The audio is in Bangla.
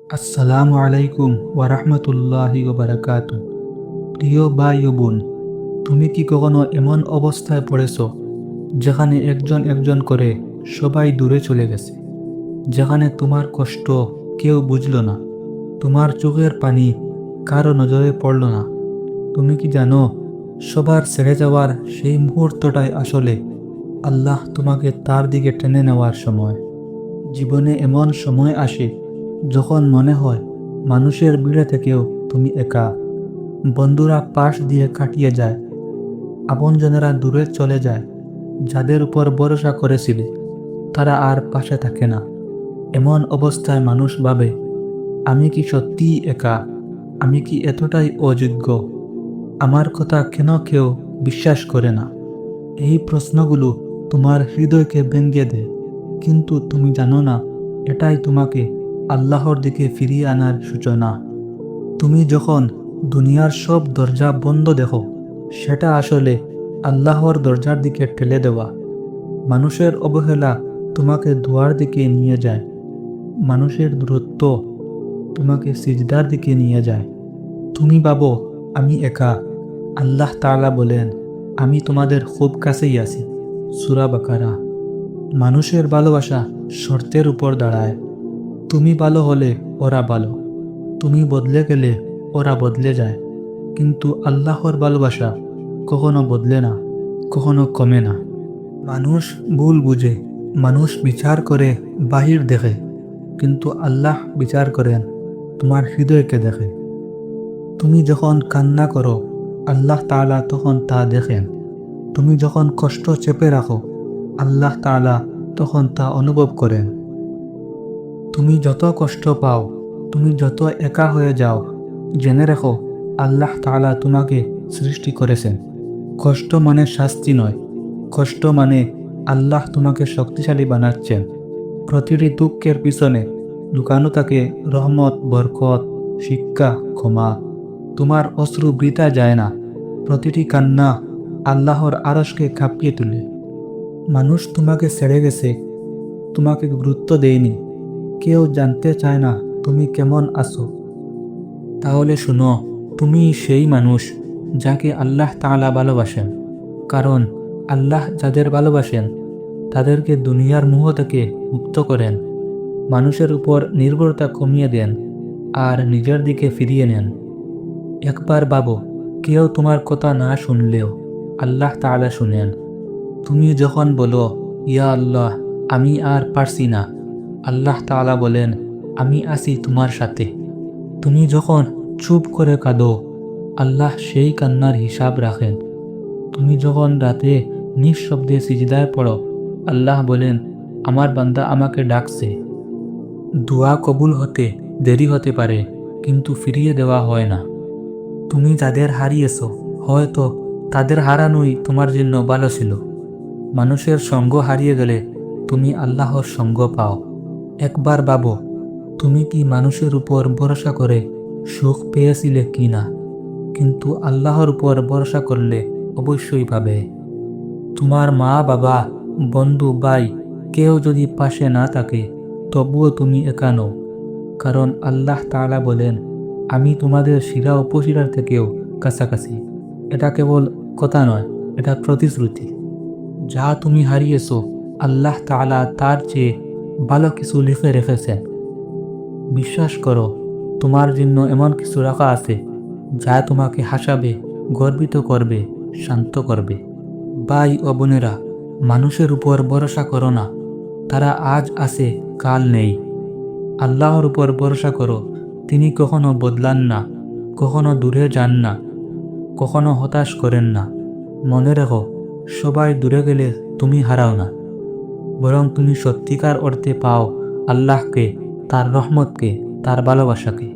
আসসালামু আলাইকুম ওয়ারাহমাতুল্লাহি ওয়াবারাকাতু। প্রিয় ভাই ও বোন, তুমি কি কখনো এমন অবস্থায় পড়েছো যেখানে একজন একজন করে সবাই দূরে চলে গেছে, যেখানে তোমার কষ্ট কেউ বুঝলো না, তোমার চোখের পানি কারো নজরে পড়ল না? তুমি কি জানো, সবার ছেড়ে যাওয়ার সেই মুহূর্তটাই আসলে আল্লাহ তোমাকে তার দিকে টেনে নেওয়ার সময়। জীবনে এমন সময় আসে যখন মনে হয় মানুষের ভিড়ে থেকেও তুমি একা। বন্ধুরা পাশ দিয়ে কাটিয়ে যায়, আপনজনেরা দূরে চলে যায়, যাদের উপর ভরসা করেছিলে তারা আর পাশে থাকে না। এমন অবস্থায় মানুষ ভাবে, আমি কি সত্যিই একা? আমি কি এতটাই অযোগ্য? আমার কথা কেন কেউ বিশ্বাস করে না? এই প্রশ্নগুলো তোমার হৃদয়কে ভেঙে দেয়, কিন্তু তুমি জানো না, এটাই তোমাকে আল্লাহর দিকে ফিরিয়ে আনার সূচনা। তুমি যখন দুনিয়ার সব দরজা বন্ধ দেখো, সেটা আসলে আল্লাহর দরজার দিকে ঠেলে দেওয়া। মানুষের অবহেলা তোমাকে দুয়ার দিকে নিয়ে যায়, মানুষের দূরত্ব তোমাকে সিজদার দিকে নিয়ে যায়। তুমি ভাবো, আমি একা। আল্লাহ তাআলা বলেন, আমি তোমাদের খুব কাছেই আছি। সূরা বাকারা। মানুষের ভালোবাসা শর্তের উপর দাঁড়ায়। তুমি ভালো হলে ওরা ভালো, তুমি বদলে গেলে ওরা বদলে যায়। কিন্তু আল্লাহর ভালোবাসা কখনো বদলে না, কখনো কমে না। মানুষ ভুল বুঝে, মানুষ বিচার করে, বাহির দেখে, কিন্তু আল্লাহ বিচার করেন তোমার হৃদয়কে দেখে। তুমি যখন কান্না করো, আল্লাহ তাআলা তখন তা দেখেন। তুমি যখন কষ্ট চেপে রাখো, আল্লাহ তাআলা তখন তা অনুভব করেন। তুমি যত কষ্ট পাও, তুমি যত একা হয়ে যাও, জেনে রেখো আল্লাহ তাআলা তোমাকে সৃষ্টি করেছেন। কষ্ট মানে শাস্তি নয়, কষ্ট মানে আল্লাহ তোমাকে শক্তিশালী বানাচ্ছেন। প্রতিটি দুঃখের পিছনে লুকানো থাকে রহমত, বরকত, শিক্ষা, ক্ষমা। তোমার অশ্রু বৃথা যায় না, প্রতিটি কান্না আল্লাহর আরশকে কাঁপিয়ে তোলে। মানুষ তোমাকে ছেড়ে গেছে, তোমাকে গুরুত্ব দেয়নি, কেউ জানতে চায় না তুমি কেমন আছো। তাহলে শুনো, তুমি সেই মানুষ যাকে আল্লাহ তাআলা ভালোবাসেন। কারণ আল্লাহ যাদের ভালোবাসেন তাদেরকে দুনিয়ার মোহ থেকে মুক্ত করেন, মানুষের উপর নির্ভরতা কমিয়ে দেন, আর নিজের দিকে ফিরিয়ে নেন। একবার ভাবো, কেউ তোমার কথা না শুনলেও আল্লাহ তাআলা শুনেন। তুমি যখন বলো, ইয়া আল্লাহ, আমি আর পারছি না, আল্লাহ তাআলা বলেন, আমি আছি তোমার সাথে। তুমি যখন চুপ করে কাঁদো, আল্লাহ সেই কান্নার হিসাব রাখেন। তুমি যখন রাতে নিঃশব্দে সিজদায় পড়ো, আল্লাহ বলেন, আমার বান্দা আমাকে ডাকছে। দোয়া কবুল হতে দেরি হতে পারে, কিন্তু ফিরিয়ে দেওয়া হয় না। তুমি যাদের হারিয়েছো, হয়তো তাদের হারানোই তোমার জন্য ভালো ছিল। মানুষের সঙ্গ হারিয়ে গেলে তুমি আল্লাহর সঙ্গ পাও। একবার ভাবো, তুমি কি মানুষের উপর ভরসা করে সুখ পেয়েছিলে কি না? কিন্তু আল্লাহর উপর ভরসা করলে অবশ্যই পাবে। তোমার মা, বাবা, বন্ধু, ভাই কেউ যদি পাশে না থাকে, তবুও তুমি একা নও। কারণ আল্লাহ তাআলা বলেন, আমি তোমাদের শিরা উপশিরার থেকেও কাছাকাছি। এটা কেবল কথা নয়, এটা প্রতিশ্রুতি। যা তুমি হারিয়েছো, আল্লাহ তাআলা তার চেয়ে ভালো কিছু লিখে রেখেছেন। বিশ্বাস করো, তোমার জন্য এমন কিছু রাখা আছে যা তোমাকে হাসাবে, গর্বিত করবে, শান্ত করবে। ভাই ও বোনেরা, মানুষের উপর ভরসা করো না, তারা আজ আছে, কাল নেই। আল্লাহর উপর ভরসা করো, তিনি কখনো বদলান না, কখনো দূরে যান না, কখনো হতাশ করেন না। মনে রেখো, সবাই দূরে গেলে তুমি হারাও না, বরং তুমি সত্যিকার অর্থে পাও আল্লাহকে, তার রহমতকে, তার ভালোবাসাকে।